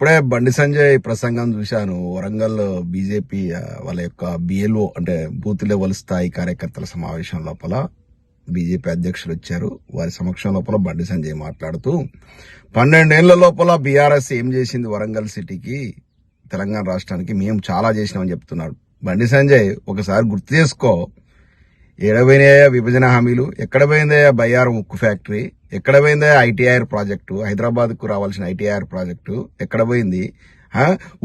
ఇప్పుడే బండి సంజయ్ ప్రసంగం చూశాను. వరంగల్ బీజేపీ వాళ్ళ యొక్క బిఎల్ఓ అంటే బూత్ లెవెల్ స్థాయి కార్యకర్తల సమావేశం లోపల బీజేపీ అధ్యక్షులు వచ్చారు. వారి సమక్షం లోపల బండి సంజయ్ మాట్లాడుతూ 12 ఏళ్ల లోపల బీఆర్ఎస్ ఏం చేసింది వరంగల్ సిటీకి, తెలంగాణ రాష్ట్రానికి, మేము చాలా చేసినామని చెప్తున్నాడు. బండి సంజయ్ ఒకసారి గుర్తు చేసుకో, ఎడపోయినాయా విభజన హామీలు, ఎక్కడ పోయిందయా బయ్యారం ఉక్కు ఫ్యాక్టరీ, ఎక్కడ పోయిందయా ఐటీఐఆర్ ప్రాజెక్టు, హైదరాబాద్ కు రావాల్సిన ఐటీఐఆర్ ప్రాజెక్టు ఎక్కడ పోయింది?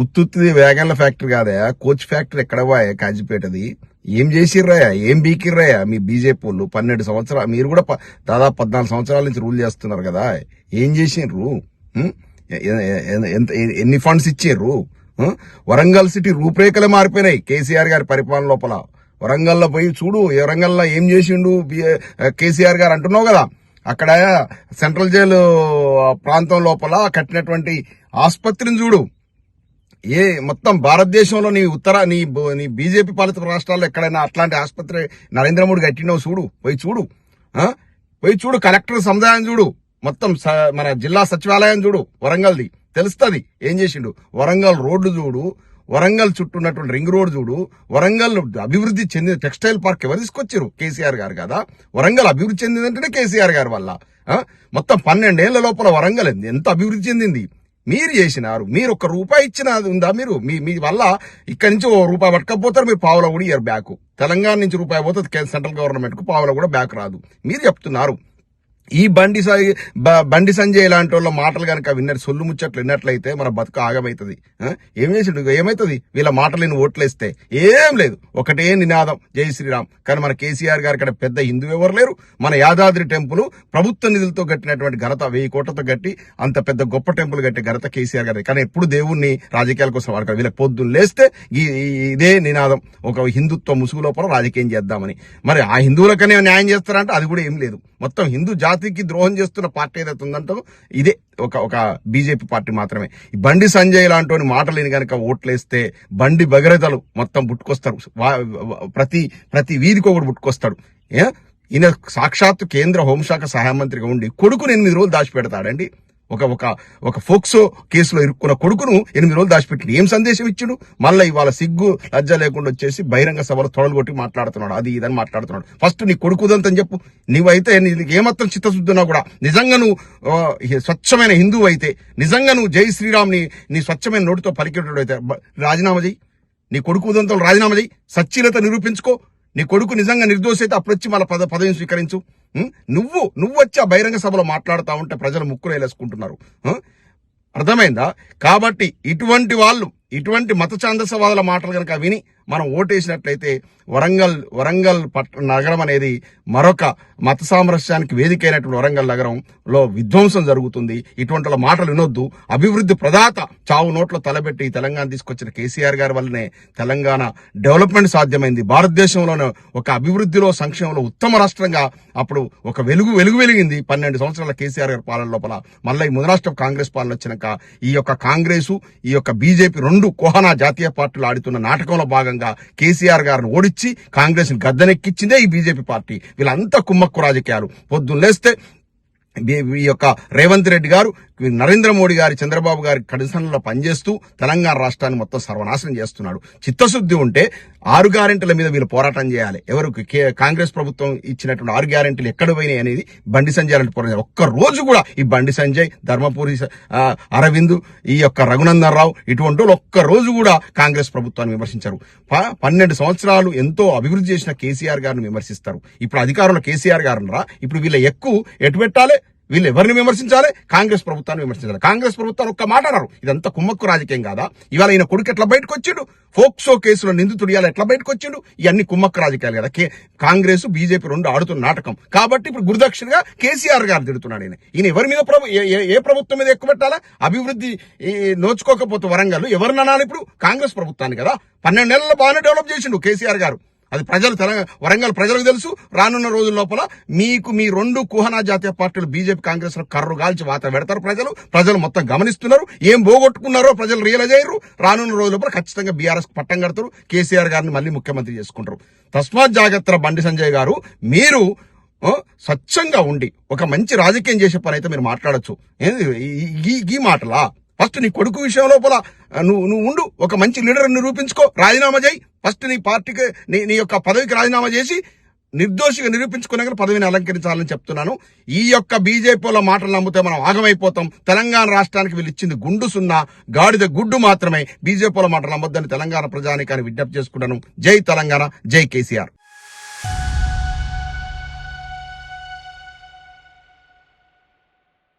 ఉత్తుత్తి వేగన్ల ఫ్యాక్టరీ కాదయా, కోచ్ ఫ్యాక్టరీ ఎక్కడ పోయా కాజీపేటది? ఏం చేసిర్రాయా, ఏం బీకిర్రాయా మీ బీజేపీ వాళ్ళు? 12 సంవత్సరాలు మీరు కూడా దాదాపు 14 సంవత్సరాల నుంచి రూల్ చేస్తున్నారు కదా, ఏం చేసిండ్రు? ఎన్ని ఫండ్స్ ఇచ్చిర్రు? వరంగల్ సిటీ రూపురేఖలు మారిపోయినాయి కేసీఆర్ గారి పరిపాలన లోపల. వరంగల్లో పోయి చూడు, వరంగల్లో ఏం చేసిండు కేసీఆర్ గారు అంటున్నావు కదా. అక్కడ సెంట్రల్ జైలు ప్రాంతం లోపల కట్టినటువంటి ఆసుపత్రిని చూడు. మొత్తం భారతదేశంలో నీ బీజేపీ పాలిత రాష్ట్రాల్లో ఎక్కడైనా అట్లాంటి ఆసుపత్రి నరేంద్ర మోడీ కట్టినో చూడు, పోయి చూడు. కలెక్టర్ సముదాయం చూడు, మొత్తం మన జిల్లా సచివాలయం చూడు వరంగల్ది, తెలుస్తుంది ఏం చేసిండు. వరంగల్ రోడ్లు చూడు, వరంగల్ చుట్టూ ఉన్నటువంటి రింగ్ రోడ్ చూడు. వరంగల్ అభివృద్ధి చెందిన టెక్స్టైల్ పార్క్ ఎవరు తీసుకొచ్చారు? కేసీఆర్ గారు కదా. వరంగల్ అభివృద్ధి చెందిందంటేనే కేసీఆర్ గారి వల్ల. మొత్తం 12 ఏళ్ల లోపల వరంగల్ ఎంత అభివృద్ధి చెందింది మీరు చేసినారు. మీరు ఒక్క రూపాయి ఇచ్చిన ఉందా? మీరు మీ వల్ల ఇక్కడి నుంచి ఓ రూపాయి పట్టుకపోతారు, మీరు పావులో కూడా ఇయర్ బ్యాక్. తెలంగాణ నుంచి రూపాయి పోతుంది సెంట్రల్ గవర్నమెంట్ కు, పావులో కూడా బ్యాక్ రాదు. మీరు చెప్తున్నారు. ఈ బండి సంజయ్ లాంటి వాళ్ళ మాటలు కనుక విన్నట్టు, సొల్లు ముచ్చట్లు విన్నట్లయితే మన బతుకు ఆగమైతుంది. ఏం చేసిండు? ఏమైతుంది వీళ్ళ మాటలు ఓట్లేస్తే? ఏం లేదు, ఒకటే నినాదం జై శ్రీరామ్. కానీ మన కేసీఆర్ గారి ఇక్కడ పెద్ద హిందూ ఎవరు లేరు. మన యాదాద్రి టెంపుల్ ప్రభుత్వ నిధులతో కట్టినటువంటి ఘనత, 1000 కోట్లతో కట్టి అంత పెద్ద గొప్ప టెంపుల్ కట్టే ఘనత కేసీఆర్ గారి. కానీ ఎప్పుడు దేవుణ్ణి రాజకీయాల కోసం వాడతారు. వీళ్ళకి పొద్దున్న లేస్తే ఇదే నినాదం, ఒక హిందుత్వ ముసుగు లోపల రాజకీయం చేద్దామని. మరి ఆ హిందువులకనే న్యాయం చేస్తారంటే అది కూడా ఏం లేదు. మొత్తం హిందూ జాతికి ద్రోహం చేస్తున్న పార్టీ ఏదైతే ఉందంటో ఇదే ఒక బీజేపీ పార్టీ మాత్రమే. ఈ బండి సంజయ్ లాంటి మాటలు కనుక ఓట్లేస్తే బండి భగీరథలు మొత్తం పుట్టుకొస్తారు. ప్రతి వీధికి ఒకటి పుట్టుకొస్తాడు. ఈయన సాక్షాత్తు కేంద్ర హోంశాఖ సహాయ మంత్రిగా ఉండి కొడుకును 8 రోజులు దాచిపెడతాడండి. ఒక ఫోక్సో కేసులో ఇరుక్కున్న కొడుకును 8 రోజులు దాచిపెట్టి ఏం సందేశం ఇచ్చిండు? మళ్ళీ ఇవాళ సిగ్గు లజ్జ లేకుండా వచ్చేసి బహిరంగ సభలో తొడలు కొట్టి మాట్లాడుతున్నాడు, అది ఇదని మాట్లాడుతున్నాడు. ఫస్ట్ నీ కొడుకుదంతని చెప్పు. నీవైతే నీకు ఏమాత్రం చిత్తశుద్ధున్నా కూడా, నిజంగా నువ్వు స్వచ్ఛమైన హిందువు అయితే, నిజంగా నువ్వు జై శ్రీరామ్ నీ స్వచ్ఛమైన నోటితో పలికేటోడు అయితే రాజీనామా చేయి. నీ కొడుకు ఉదంతో రాజీనామా చేయి, సచ్చీలత నిరూపించుకో. నీ కొడుకు నిజంగా నిర్దోషి అయితే అప్పుడు వచ్చి మళ్ళీ పదవిని స్వీకరించు. నువ్వు వచ్చి ఆ బహిరంగ సభలో మాట్లాడుతూ ఉంటే ప్రజలు ముక్కులు వేలేసుకుంటున్నారు. అర్థమైందా? కాబట్టి ఇటువంటి మత ఛాందసవాదుల మాటలు కనుక విని మనం ఓటేసినట్లయితే వరంగల్ నగరం అనేది మరొక మత సామరస్యానికి వేదికైనటువంటి వరంగల్ నగరంలో విధ్వంసం జరుగుతుంది. ఇటువంటి మాటలు వినొద్దు. అభివృద్ధి ప్రదాత చావు నోట్లో తలబెట్టి తెలంగాణ తీసుకొచ్చిన కేసీఆర్ గారి వల్లనే తెలంగాణ డెవలప్మెంట్ సాధ్యమైంది. భారతదేశంలోనే ఒక అభివృద్ధిలో, సంక్షేమంలో ఉత్తమ రాష్ట్రంగా అప్పుడు ఒక వెలిగింది 12 సంవత్సరాల కేసీఆర్ గారి పాలన లోపల. మళ్ళీ ఈ రాష్ట్ర కాంగ్రెస్ పాలన వచ్చినాక ఈ యొక్క కాంగ్రెసు, ఈ యొక్క బీజేపీ రెండు కోహనా జాతీయ పార్టీలు ఆడుతున్న నాటకంలో భాగంగా కేసీఆర్ గారిని ఓడించి కాంగ్రెస్ ని గద్దెనెక్కించిందే ఈ బీజేపీ పార్టీ. వీళ్ళంతా కుమ్మక్కు రాజకీయాలు. పొద్దున్న లేస్తే ఈ యొక్క రేవంత్ రెడ్డి గారు నరేంద్ర మోడీ గారి, చంద్రబాబు గారి కడిసనలో పనిచేస్తూ తెలంగాణ రాష్ట్రాన్ని మొత్తం సర్వనాశనం చేస్తున్నాడు. చిత్తశుద్ధి ఉంటే 6 గ్యారెంటీల మీద వీళ్ళు పోరాటం చేయాలి. కాంగ్రెస్ ప్రభుత్వం ఇచ్చినటువంటి 6 గ్యారెంటీలు ఎక్కడ పోయినాయి అనేది బండి సంజయ్ లాంటి పోరాటం. ఒక్క రోజు కూడా ఈ బండి సంజయ్, ధర్మపురి అరవింద్, ఈ యొక్క రఘునందన్ రావు ఇటువంటి వాళ్ళు ఒక్క రోజు కూడా కాంగ్రెస్ ప్రభుత్వాన్ని విమర్శించారు. 12 సంవత్సరాలు ఎంతో అభివృద్ధి చేసిన కేసీఆర్ గారిని విమర్శిస్తారు. ఇప్పుడు అధికారంలో కేసీఆర్ గారు రా, ఇప్పుడు వీళ్ళ ఎక్కువ ఎటు పెట్టాలి? వీళ్ళు ఎవరిని విమర్శించాలి? కాంగ్రెస్ ప్రభుత్వాన్ని విమర్శించాలి. కాంగ్రెస్ ప్రభుత్వాన్ని ఒక్క మాట అన్నారు. ఇదంతా కుమ్మక్కు రాజకీయం కాదా? ఇవాళ ఈయన కొడుకు ఎట్లా బయటకు వచ్చిండు? ఫోక్సో కేసులో నిందితుడు ఇవాళ ఎట్లా బయటకు వచ్చిండు? ఇవన్నీ కుమ్మక్కు రాజకీయాలు కదా. కాంగ్రెస్ బీజేపీ రెండు ఆడుతున్న నాటకం. కాబట్టి ఇప్పుడు గురుదక్షిణగా కేసీఆర్ గారు తిడుతున్నాడు. ఈయన ఎవరి మీద ఏ ప్రభుత్వం మీద ఎక్కువ పెట్టాలా? అభివృద్ధి నోచుకోకపోతే వరంగల్ ఎవరిని అనాలి? ఇప్పుడు కాంగ్రెస్ ప్రభుత్వాన్ని కదా. 12 నెలల్లో బాగానే డెవలప్ చేసిండు కేసీఆర్ గారు. అది వరంగల్ ప్రజలకు తెలుసు. రానున్న రోజుల లోపల మీ 2 కుహనా జాతీయ పార్టీలు బీజేపీ కాంగ్రెస్ లో కర్రు గాల్చి వాత పెడతారు. ప్రజలు మొత్తం గమనిస్తున్నారు. ఏం పోగొట్టుకున్నారో ప్రజలు రియలైజ్ అయ్యారు. రానున్న రోజుల లోపల ఖచ్చితంగా బీఆర్ఎస్ పట్టం కడతారు. కేసీఆర్ గారిని మళ్ళీ ముఖ్యమంత్రి చేసుకుంటారు. తస్మాత్ జాగ్రత్త బండి సంజయ్ గారు. మీరు స్వచ్ఛంగా ఉండి ఒక మంచి రాజకీయం చేసే పని అయితే మీరు మాట్లాడచ్చు. ఈ మాటలా ఫస్ట్ నీ కొడుకు విషయం లోపల నువ్వు ఉండు, ఒక మంచి లీడర్ నిరూపించుకో, రాజీనామా చేయి. ఫస్ట్ నీ పార్టీకి నీ యొక్క పదవికి రాజీనామా చేసి నిర్దోషిగా నిరూపించుకునే పదవిని అలంకరించాలని చెప్తున్నాను. ఈ యొక్క బీజేపీల మాటలు నమ్మితే మనం ఆగమైపోతాం. తెలంగాణ రాష్ట్రానికి వీళ్ళు ఇచ్చింది గుండు సున్నా, గాడిద గుడ్డు మాత్రమే. బీజేపీల మాటలు నమ్మొద్దని తెలంగాణ ప్రజానికాన్ని విజ్ఞప్తి చేసుకుంటాను. జై తెలంగాణ, జై కేసీఆర్.